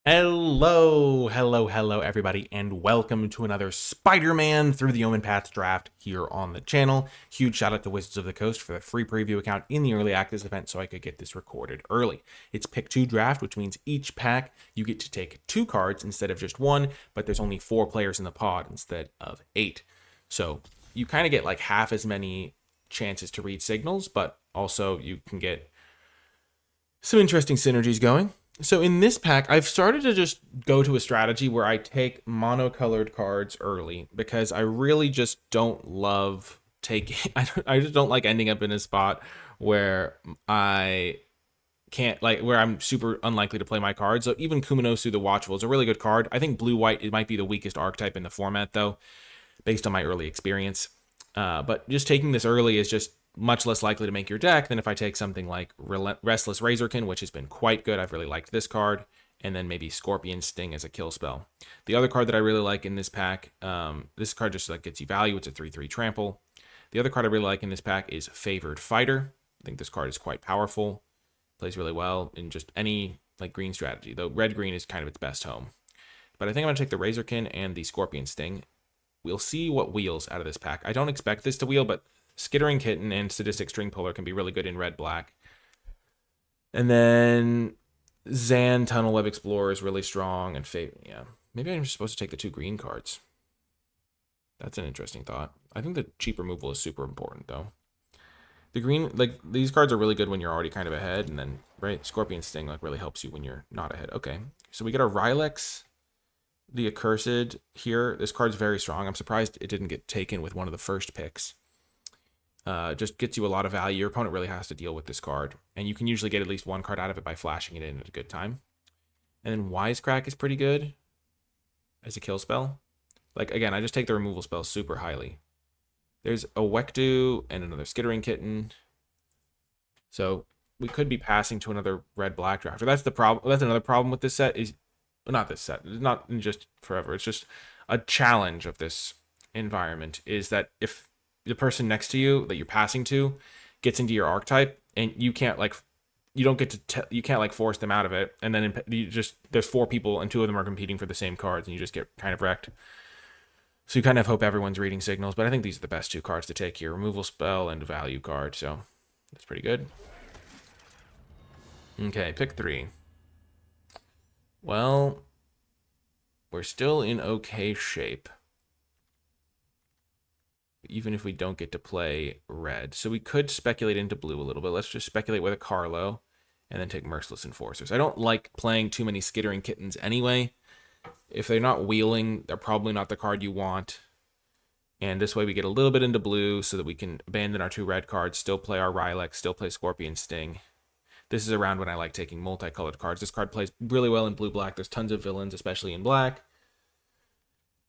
Hello, everybody, and welcome to another Spider-Man Through the Omenpaths Draft here on the channel. Huge shout out to Wizards of the Coast for the free preview account in the early access event so I could get this recorded early. It's pick 2 draft, which means each pack you get to take 2 cards instead of just 1, but there's only 4 players in the pod instead of 8. So you kind of get like half as many chances to read signals, but also you can get some interesting synergies going. So in this pack, I've started to just go to a strategy where I take monocolored cards early because I really just don't love taking. I just don't like ending up in a spot where I can't where I'm super unlikely to play my cards. So even Kuminosu the Watchful is a really good card. I think blue-white it might be the weakest archetype in the format though, based on my early experience. But just taking this early is just much less likely to make your deck than if I take something like Restless Razorkin, which has been quite good. I've really liked this card. And then maybe Scorpion Sting as a kill spell. The other card that I really like in this pack, this card just gets you value. It's a 3/3 trample. The other card I really like in this pack is Favored Fighter. I think this card is quite powerful. Plays really well in just any green strategy, though red-green is kind of its best home. But I think I'm going to take the Razorkin and the Scorpion Sting. We'll see what wheels out of this pack. I don't expect this to wheel, but Skittering Kitten and Sadistic String Puller can be really good in red-black. And then Zan Tunnel Web Explorer is really strong. And yeah, maybe I'm just supposed to take the 2 green cards. That's an interesting thought. I think the cheap removal is super important, though. The green, these cards are really good when you're already kind of ahead. And then, right, Scorpion Sting really helps you when you're not ahead. Okay, so we get a Rylex the Accursed here. This card's very strong. I'm surprised it didn't get taken with one of the first picks. Just gets you a lot of value. Your opponent really has to deal with this card. And you can usually get at least 1 card out of it by flashing it in at a good time. And then Wisecrack is pretty good as a kill spell. Again, I just take the removal spell super highly. There's a Wekdu and another Skittering Kitten. So we could be passing to another red-black drafter. That's the problem. That's another problem with this set is... Not this set. It's not just forever. It's just a challenge of this environment is that if the person next to you that you're passing to gets into your archetype and you can't you don't get to you can't force them out of it, and then there's 4 people and 2 of them are competing for the same cards and you just get kind of wrecked. So you kind of hope everyone's reading signals, but I think these are the best 2 cards to take here: removal spell and value card. So that's pretty good. Okay, pick 3. Well, we're still in okay shape, even if we don't get to play red. So we could speculate into blue a little bit. Let's just speculate with a Carlo and then take Merciless Enforcers. I don't like playing too many Skittering Kittens anyway. If they're not wheeling, they're probably not the card you want. And this way we get a little bit into blue so that we can abandon our 2 red cards, still play our Rylex, still play Scorpion Sting. This is around when I like taking multicolored cards. This card plays really well in blue-black. There's tons of villains, especially in black.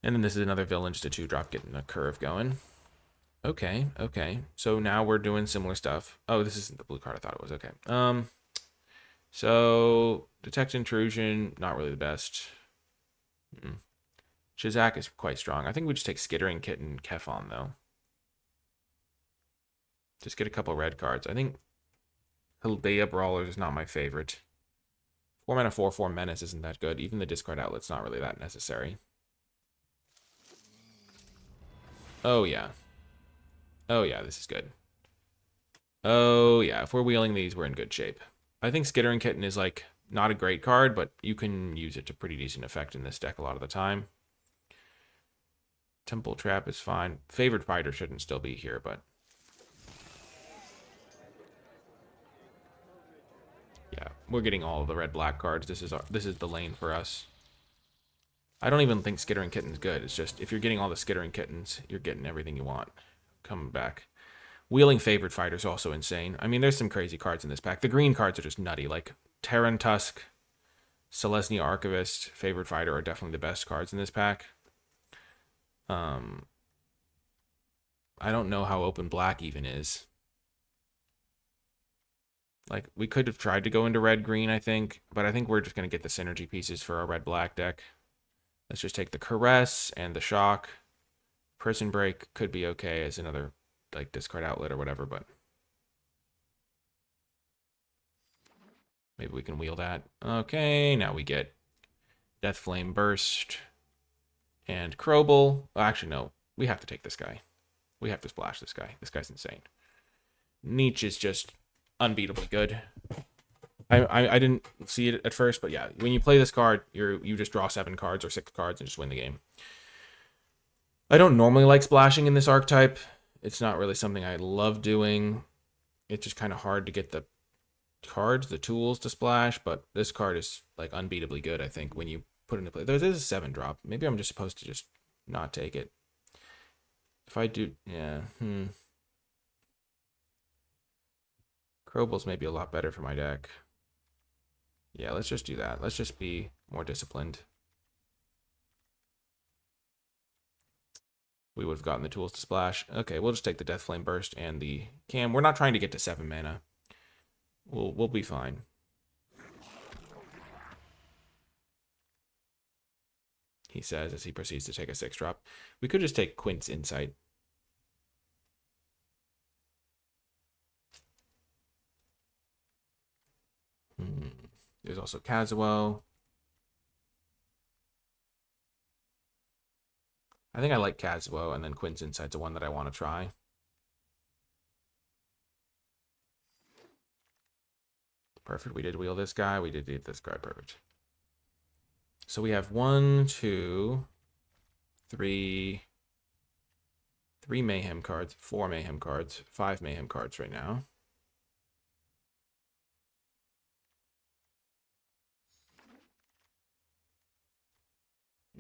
And then this is another villain, just a 2-drop, getting a curve going. Okay. So now we're doing similar stuff. Oh, this isn't the blue card I thought it was. Okay. So Detect Intrusion, not really the best. Shizak is quite strong. I think we just take Skittering Kitten, Kefon, though. Just get a couple red cards. I think Hildea Brawlers is not my favorite. 4 mana 4/4 Menace isn't that good. Even the discard outlet's not really that necessary. Oh yeah, this is good. Oh yeah, if we're wheeling these, we're in good shape. I think Skittering Kitten is not a great card, but you can use it to pretty decent effect in this deck a lot of the time. Temple Trap is fine. Favored Fighter shouldn't still be here, but yeah, we're getting all of the red-black cards. This is the lane for us. I don't even think Skittering Kitten's good. It's just if you're getting all the Skittering Kittens, you're getting everything you want coming back. Wheeling Favored Fighter is also insane. I mean, there's some crazy cards in this pack. The green cards are just nutty. Terran Tusk, Selesnya Archivist, Favored Fighter are definitely the best cards in this pack. I don't know how open black even is. We could have tried to go into red-green, I think, but I think we're just going to get the synergy pieces for our red-black deck. Let's just take the Caress and the Shock. Prison Break could be okay as another discard outlet or whatever, but maybe we can wheel that. Okay, now we get Death Flame Burst, and Crobel. Oh, actually, no. We have to take this guy. We have to splash this guy. This guy's insane. Nietzsche is just unbeatably good. I didn't see it at first, but yeah, when you play this card, you just draw 7 cards or 6 cards and just win the game. I don't normally like splashing in this archetype. It's not really something I love doing. It's just kind of hard to get the cards, the tools to splash, but this card is like unbeatably good, I think, when you put it into play. There's a 7 drop. Maybe I'm just supposed to just not take it. If I do, yeah, Crobel's maybe a lot better for my deck. Yeah, let's just do that. Let's just be more disciplined. We would have gotten the tools to splash. Okay, we'll just take the Death Flame Burst and the Cam. We're not trying to get to 7 mana. We'll be fine. He says as he proceeds to take a 6 drop. We could just take Quint's Insight. There's also Kazuo. I think I like Kazuo, and then Quint's Insight's the one that I want to try. Perfect. We did wheel this guy. We did this guy. Perfect. So we have 1, 2, 3 Mayhem cards, 4 Mayhem cards, 5 Mayhem cards right now.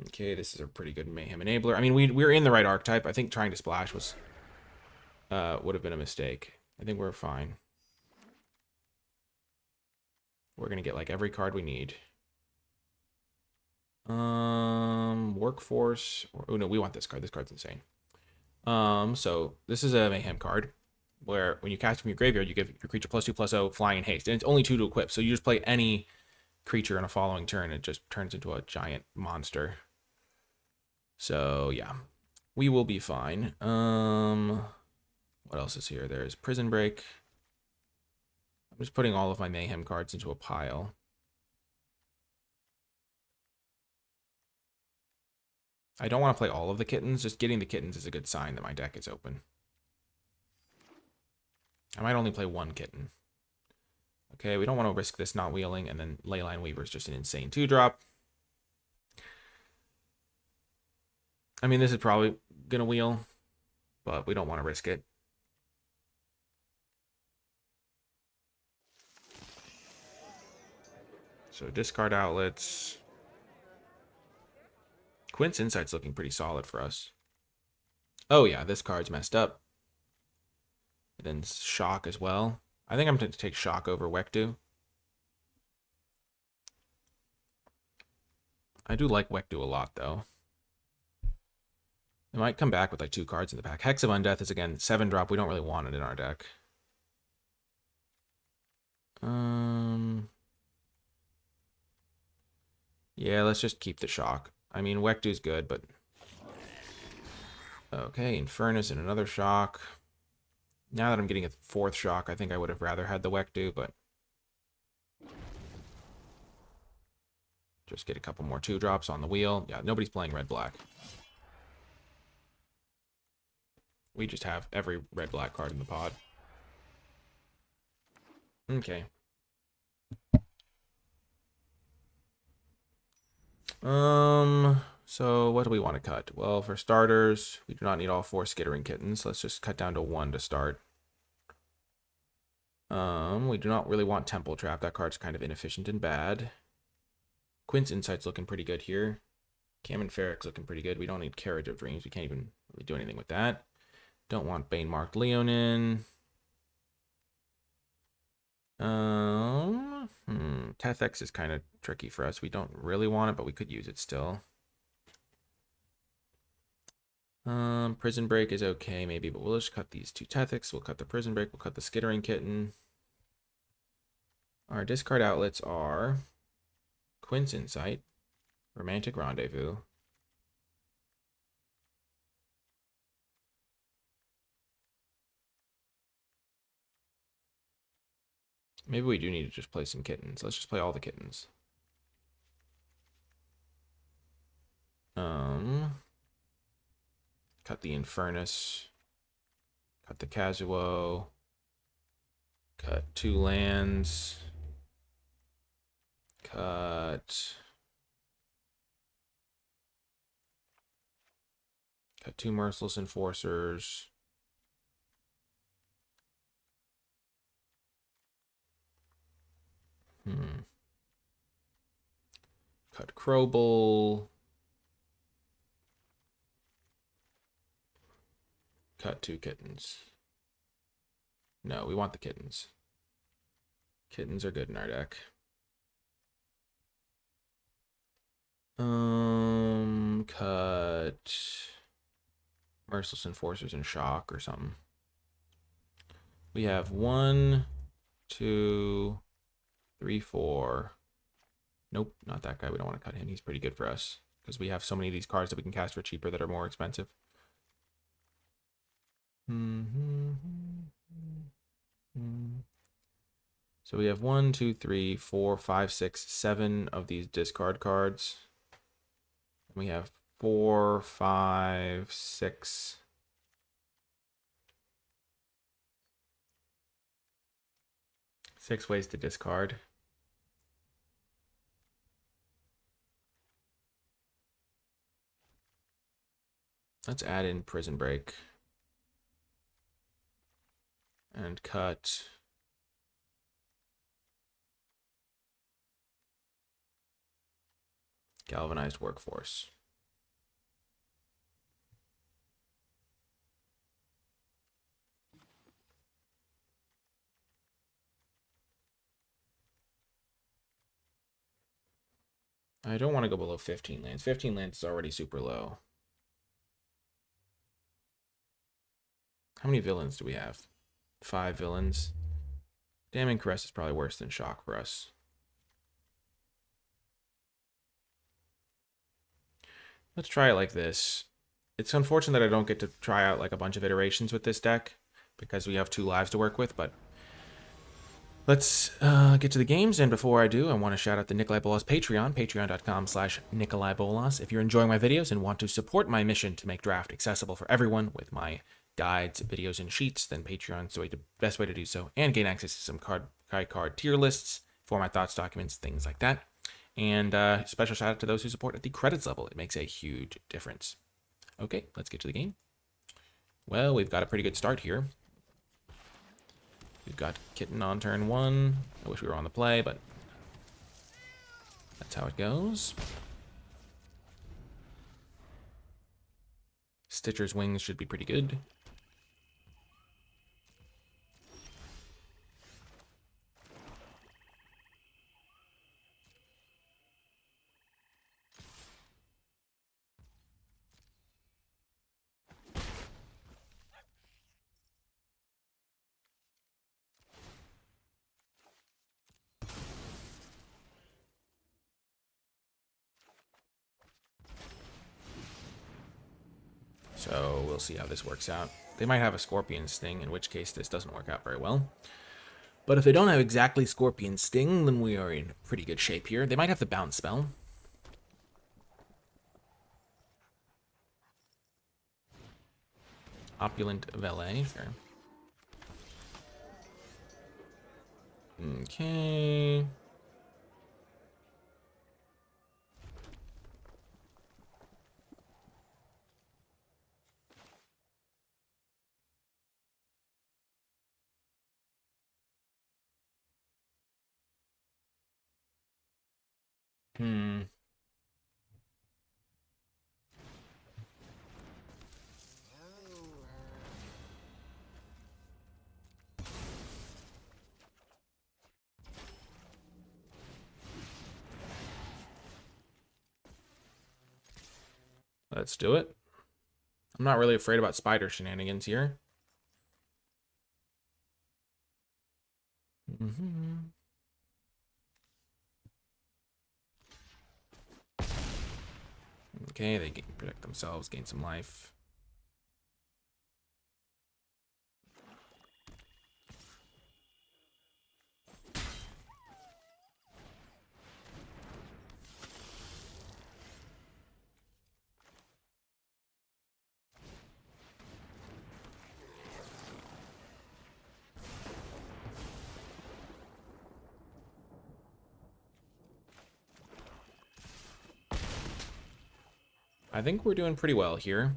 Okay, this is a pretty good Mayhem Enabler. I mean, we're in the right archetype. I think trying to splash was would have been a mistake. I think we're fine. We're gonna get like every card we need. Workforce. Oh no, we want this card. This card's insane. So this is a Mayhem card where when you cast it from your graveyard, you give your creature +2/+0 flying and haste, and it's only 2 to equip. So you just play any creature in a following turn, it just turns into a giant monster. So yeah, we will be fine. What else is here? There's Prison Break. I'm just putting all of my Mayhem cards into a pile. I don't want to play all of the kittens. Just getting the kittens is a good sign that my deck is open. I might only play 1 kitten. Okay, we don't want to risk this not wheeling, and then Leyline Weaver is just an insane 2-drop. I mean, this is probably going to wheel, but we don't want to risk it. So discard outlets. Quint's Insight's looking pretty solid for us. Oh yeah, this card's messed up. And then Shock as well. I think I'm going to take Shock over Wekdu. I do like Wekdu a lot, though. It might come back with like 2 cards in the pack. Hex of Undeath is, again, 7-drop. We don't really want it in our deck. Yeah, let's just keep the Shock. I mean, Wekdu's good, but... Okay, Infernus and another Shock. Now that I'm getting a 4th Shock, I think I would have rather had the Wekdu, but... Just get a couple more 2-drops on the wheel. Yeah, nobody's playing red-black. We just have every red-black card in the pod. Okay. So what do we want to cut? Well, for starters, we do not need all 4 Skittering Kittens. Let's just cut down to 1 to start. We do not really want Temple Trap. That card's kind of inefficient and bad. Quint's Insight's looking pretty good here. Cam and Ferric's looking pretty good. We don't need Carriage of Dreams. We can't even really do anything with that. Don't want Bane Marked Leonin. Tethex is kind of tricky for us. We don't really want it, but we could use it still. Prison Break is okay, maybe, but we'll just cut these 2 Tethex. We'll cut the Prison Break. We'll cut the Skittering Kitten. Our discard outlets are Quint's Insight, Romantic Rendezvous, maybe we do need to just play some kittens. Let's just play all the kittens. Cut the Infernus. Cut the Kazuo. Cut 2 lands. Cut 2 Merciless Enforcers. Cut Crowbull. Cut 2 kittens. No, we want the kittens. Kittens are good in our deck. Cut Merciless Enforcers and Shock or something. We have 1, 2, 3, 4. Nope, not that guy. We don't want to cut him. He's pretty good for us because we have so many of these cards that we can cast for cheaper that are more expensive. So we have 1, 2, 3, 4, 5, 6, 7 of these discard cards. We have 4, 5, 6. Six ways to discard. Let's add in Prison Break. And cut Galvanized Workforce. I don't want to go below 15 lands. 15 lands is already super low. How many villains do we have? 5 villains. Damning Caress is probably worse than Shock for us. Let's try it like this. It's unfortunate that I don't get to try out like a bunch of iterations with this deck because we have 2 lives to work with, but let's get to the games. And before I do, I want to shout out the NicolaiBolas Patreon, patreon.com/NicolaiBolas. If you're enjoying my videos and want to support my mission to make draft accessible for everyone with my guides, videos, and sheets, then Patreon's the best way to do so, and gain access to some card tier lists for my thoughts, documents, things like that. And special shout out to those who support at the credits level. It makes a huge difference. Okay, let's get to the game. Well, we've got a pretty good start here. We've got Kitten on turn 1. I wish we were on the play, but that's how it goes. Stitcher's Wings should be pretty good. So we'll see how this works out. They might have a Scorpion Sting, in which case this doesn't work out very well. But if they don't have exactly Scorpion Sting, then we are in pretty good shape here. They might have the Bounce Spell. Opulent Valet, sure. Okay. Let's do it. I'm not really afraid about spider shenanigans here. Okay, they can protect themselves, gain some life. I think we're doing pretty well here.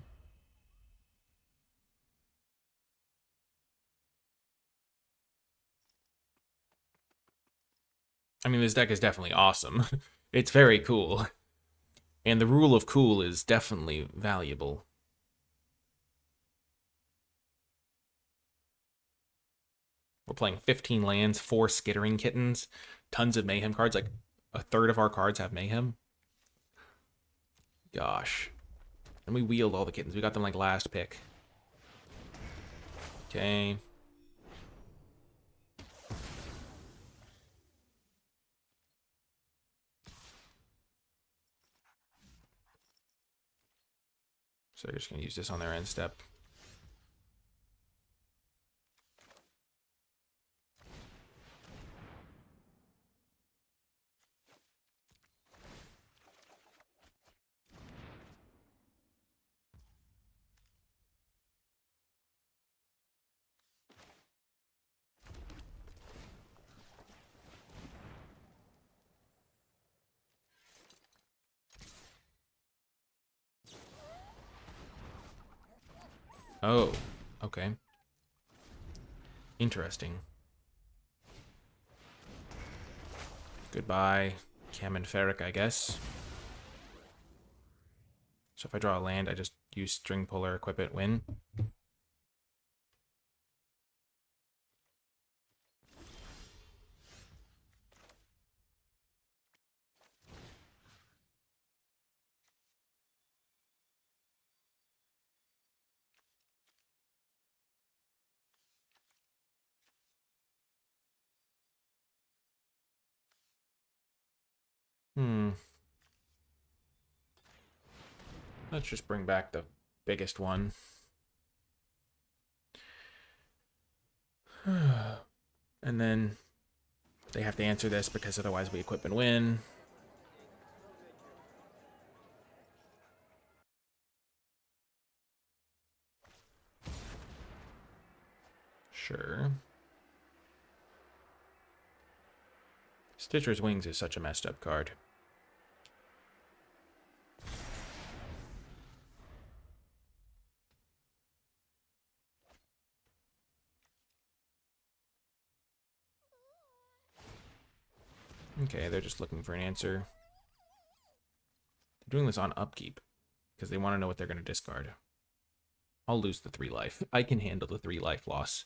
I mean, this deck is definitely awesome. It's very cool. And the rule of cool is definitely valuable. We're playing 15 lands, 4 Skittering Kittens, tons of Mayhem cards. Like, a third of our cards have Mayhem. Gosh. And we wheeled all the kittens. We got them, like, last pick. Okay. So they're just going to use this on their end step. Oh, okay. Interesting. Goodbye, Cam and Ferric, I guess. So if I draw a land, I just use String Puller, equip it, win. Let's just bring back the biggest one. And then they have to answer this because otherwise we equip and win. Sure. Stitcher's Wings is such a messed up card. Okay, they're just looking for an answer. They're doing this on upkeep because they want to know what they're going to discard. I'll lose the 3 life. I can handle the 3 life loss.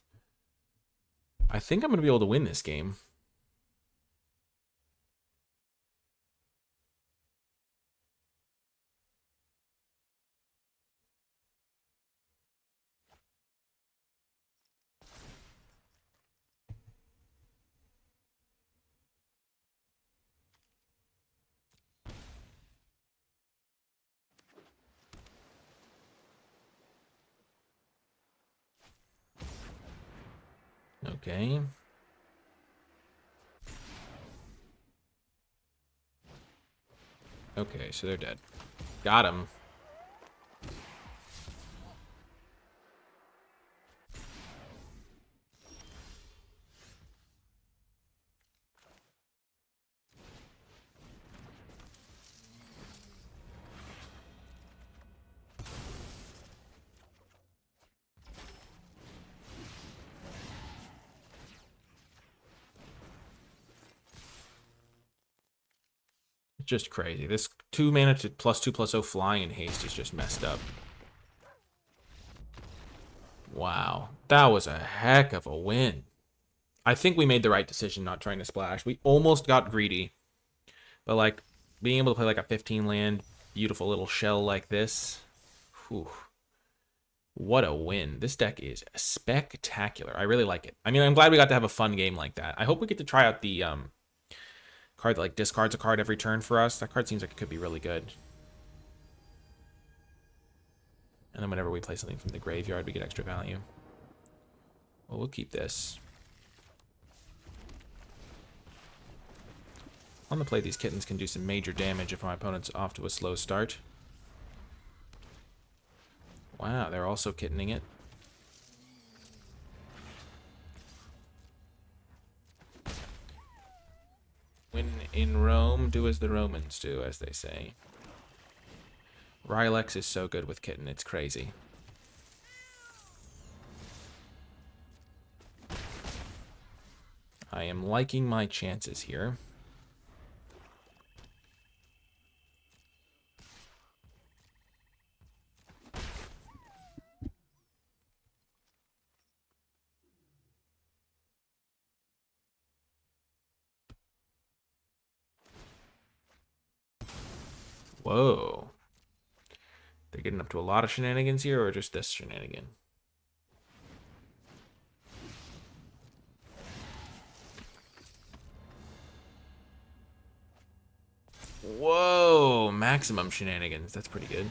I think I'm going to be able to win this game. Okay. Okay, so they're dead. Got him. Just crazy. This 2 mana to +2/+0 flying and haste is just messed up. Wow. That was a heck of a win. I think we made the right decision not trying to splash. We almost got greedy. But, like, being able to play, like, a 15 land, beautiful little shell like this. Whew. What a win. This deck is spectacular. I really like it. I mean, I'm glad we got to have a fun game like that. I hope we get to try out the card that, like, discards a card every turn for us. That card seems like it could be really good. And then whenever we play something from the graveyard, we get extra value. Well, we'll keep this. On the play, these kittens can do some major damage if my opponent's off to a slow start. Wow, they're also kittening it. When in Rome, do as the Romans do, as they say. Rylex is so good with Kitten, it's crazy. I am liking my chances here. Whoa. They're getting up to a lot of shenanigans here, or just this shenanigan? Whoa, maximum shenanigans. That's pretty good.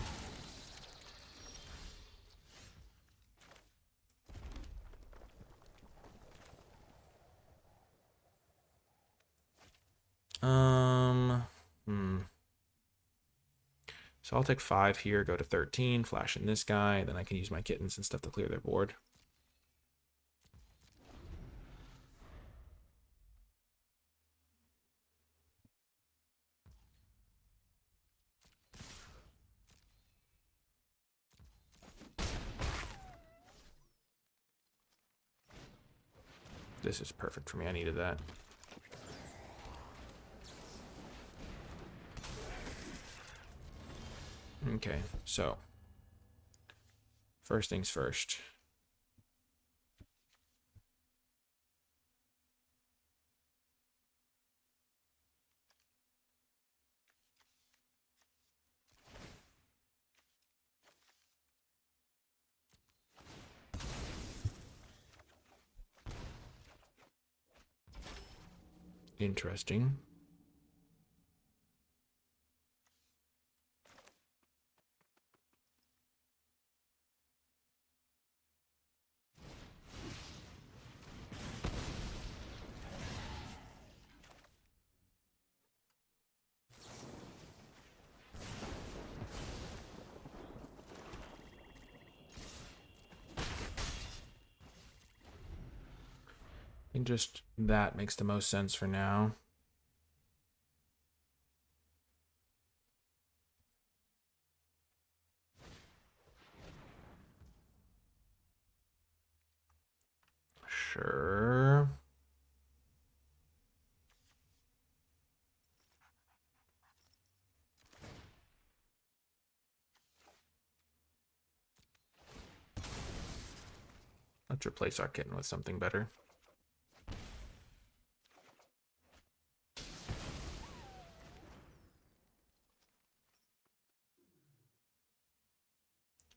So I'll take 5 here, go to 13, flash in this guy, then I can use my kittens and stuff to clear their board. This is perfect for me. I needed that. Okay, so first things first. Interesting. And just that makes the most sense for now. Sure. Let's replace our kitten with something better.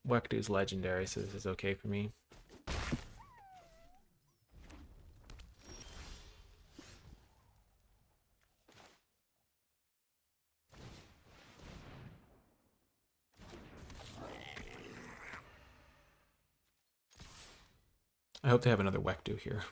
Wektu's legendary, so this is okay for me. I hope they have another Wektu here.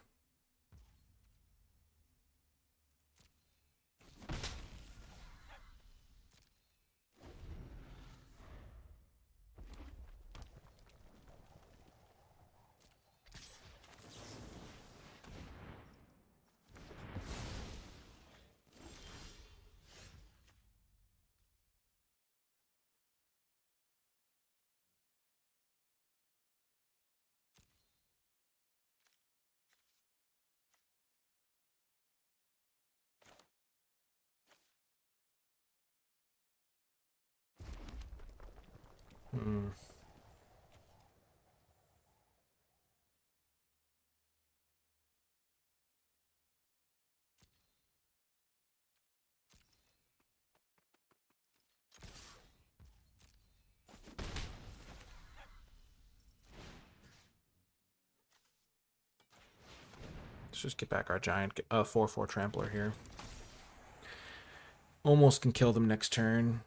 Let's just get back our giant 4/4 trampler here. Almost can kill them next turn.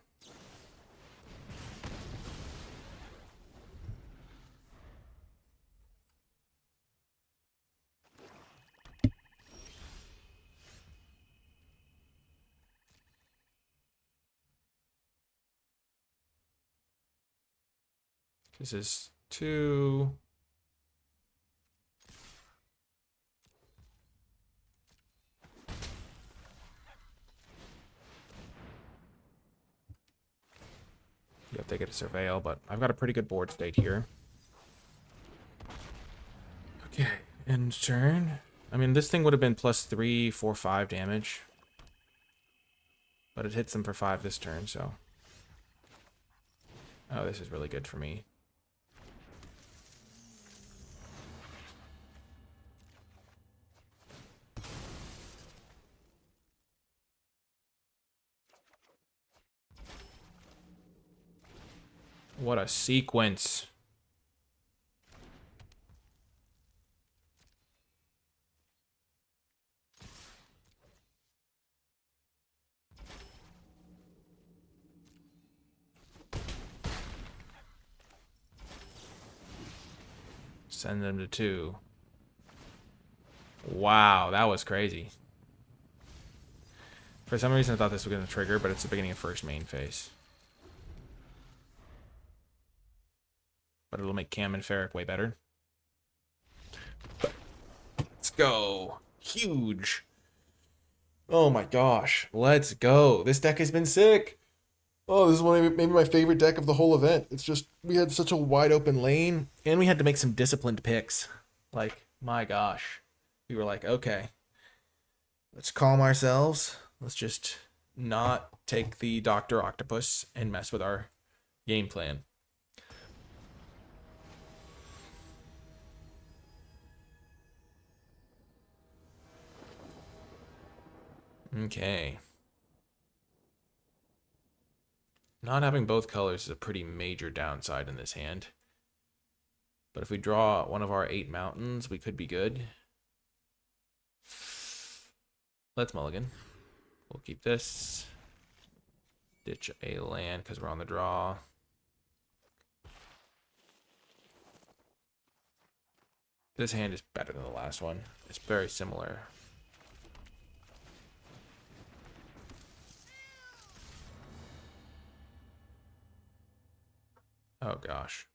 This is 2. Yep, they get to surveil, but I've got a pretty good board state here. Okay, end turn. I mean, this thing would have been +3, 4, 5 damage. But it hits them for 5 this turn, so... Oh, this is really good for me. What a sequence. Send them to 2. Wow, that was crazy. For some reason I thought this was going to trigger, but it's the beginning of first main phase. But it'll make Cam and Ferric way better. Let's go. Huge. Oh my gosh. Let's go. This deck has been sick. Oh, this is maybe my favorite deck of the whole event. It's just, we had such a wide open lane, and we had to make some disciplined picks. Like, my gosh. We were like, okay, let's calm ourselves. Let's just not take the Dr. Octopus and mess with our game plan. Okay. Not having both colors is a pretty major downside in this hand. But if we draw one of our 8 mountains, we could be good. Let's mulligan. We'll keep this. Ditch a land because we're on the draw. This hand is better than the last one. It's very similar. Oh gosh.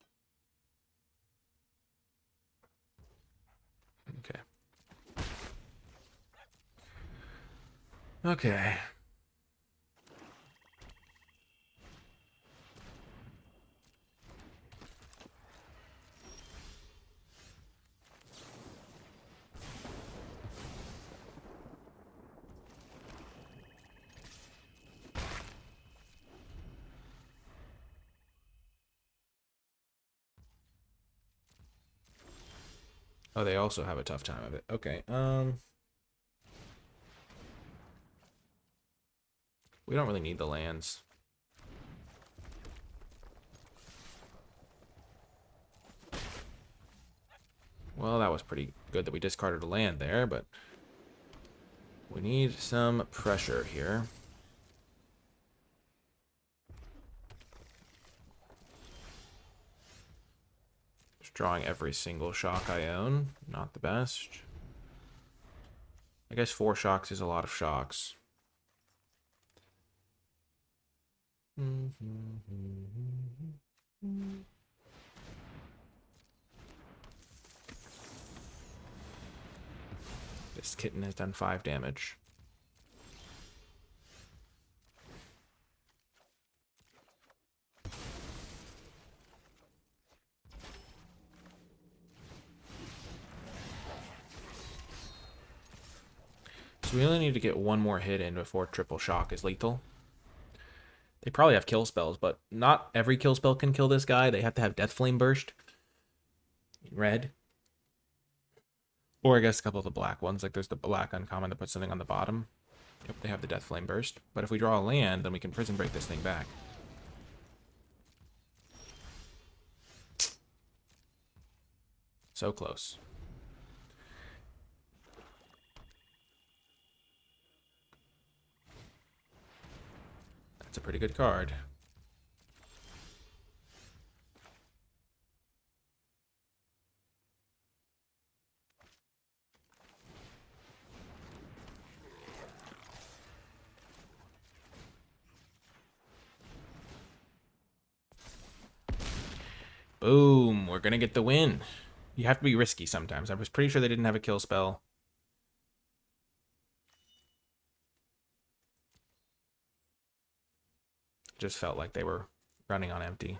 Okay. Okay. Oh, they also have a tough time of it. Okay. We don't really need the lands. Well, that was pretty good that we discarded a land there, but we need some pressure here. Just drawing every single shock I own. Not the best. I guess 4 shocks is a lot of shocks. This kitten has done 5 damage. So we only need to get one more hit in before triple shock is lethal. They probably have kill spells, but not every kill spell can kill this guy. They have to have Death Flame Burst. Red. Or I guess a couple of the black ones. Like there's the black uncommon that puts something on the bottom. Yep, they have the Death Flame Burst. But if we draw a land, then we can prison break this thing back. So close. That's a pretty good card. Boom, we're gonna get the win. You have to be risky sometimes. I was pretty sure they didn't have a kill spell. Just felt like they were running on empty.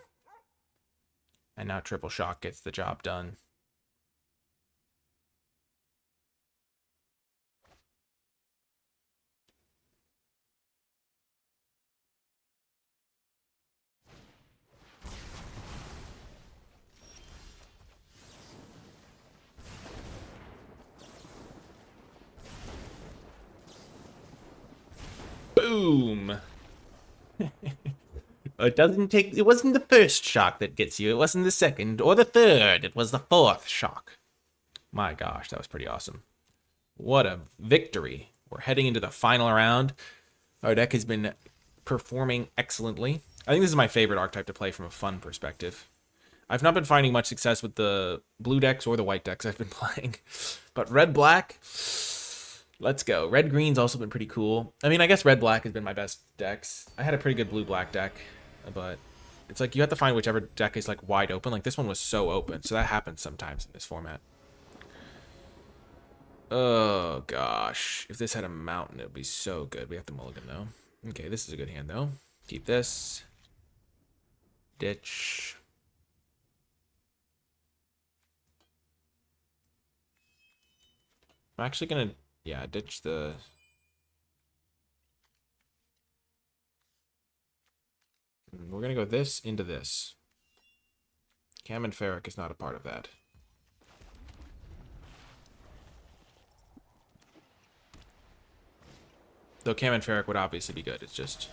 And now Triple Shock gets the job done. Boom! It wasn't the first shock that gets you, it wasn't the second or the third, it was the fourth shock. My gosh, that was pretty awesome. What a victory. We're heading into the final round. Our deck has been performing excellently. I think this is my favorite archetype to play from a fun perspective. I've not been finding much success with the blue decks or the white decks I've been playing. But red-black, let's go. Red-green's also been pretty cool. I mean, I guess red-black has been my best decks. I had a pretty good blue-black deck, but it's like you have to find whichever deck is like wide open. Like this one was so open, so that happens sometimes in this format. Oh gosh, if this had a mountain, it would be so good. We have to mulligan though. Okay, this is a good hand though. Keep this. Ditch. I'm actually gonna, yeah, ditch the... We're gonna go this into this. Cam and Ferric is not a part of that. Though Cam and Ferric would obviously be good, it's just...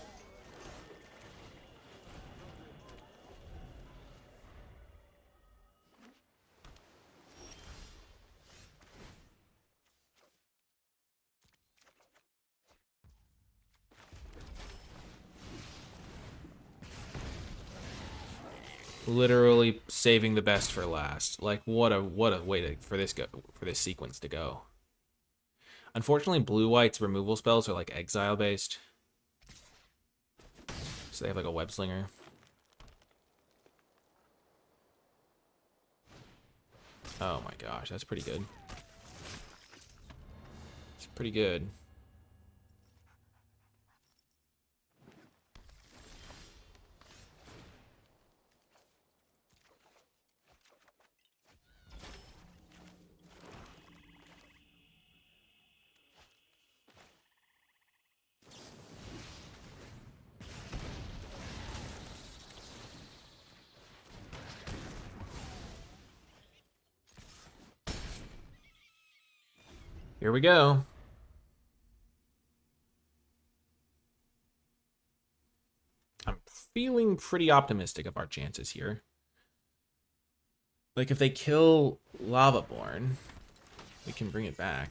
Literally saving the best for last. Like what a way for this sequence to go. Unfortunately, blue-white's removal spells are like exile-based. So they have like a web slinger. Oh my gosh, that's pretty good. It's pretty good. Here we go. I'm feeling pretty optimistic of our chances here. Like, if they kill Lavaborn, we can bring it back.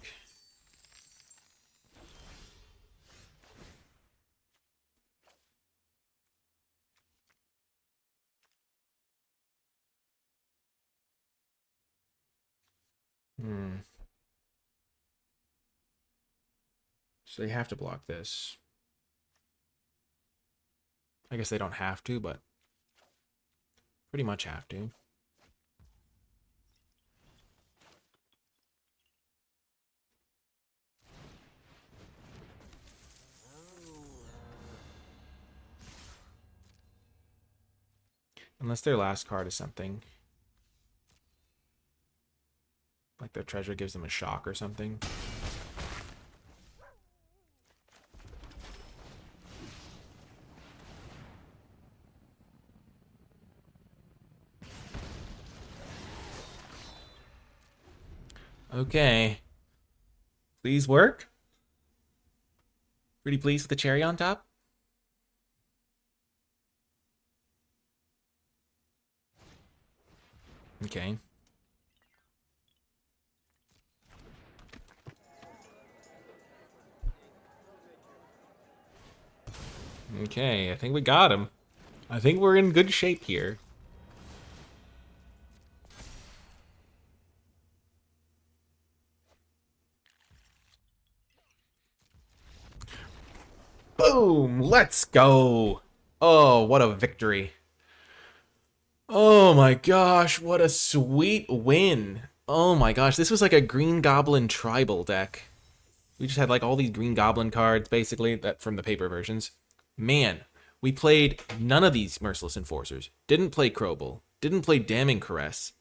So they have to block this. I guess they don't have to, but pretty much have to. Unless their last card is something. Like their treasure gives them a shock or something. Okay. Please work. Pretty pleased with the cherry on top. Okay. Okay, I think we got him. I think we're in good shape here. Boom! Let's go! Oh, what a victory. Oh my gosh, what a sweet win. Oh my gosh, this was like a Green Goblin tribal deck. We just had like all these Green Goblin cards, basically, that from the paper versions. Man, We played none of these Merciless Enforcers. Didn't play Crowball. Didn't play Damning Caress.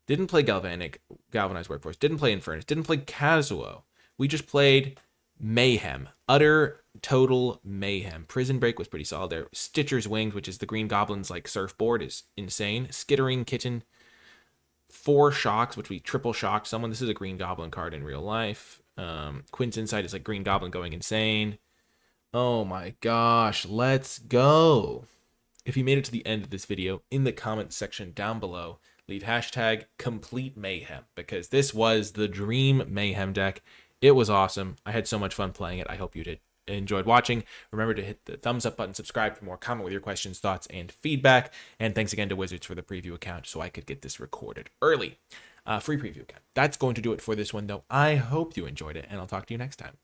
Didn't play Galvanized Workforce. Didn't play Infernus. Didn't play Kazuo. We just played mayhem. Utter, total mayhem. Prison Break was pretty solid there. Stitcher's Wings, which is the Green Goblin's like surfboard, is insane. Skittering Kitten. 4 Shocks, which we triple shocked someone. This is a Green Goblin card in real life. Quint's Insight is like Green Goblin going insane. Oh my gosh, let's go. If you made it to the end of this video, in the comments section down below, leave hashtag complete mayhem, because this was the dream mayhem deck. It was awesome. I had so much fun playing it. I hope you did. Enjoyed watching. Remember to hit the thumbs up button, subscribe for more, comment with your questions, thoughts, and feedback. And thanks again to Wizards for the preview account so I could get this recorded early. Free preview account. That's going to do it for this one, though. I hope you enjoyed it, and I'll talk to you next time.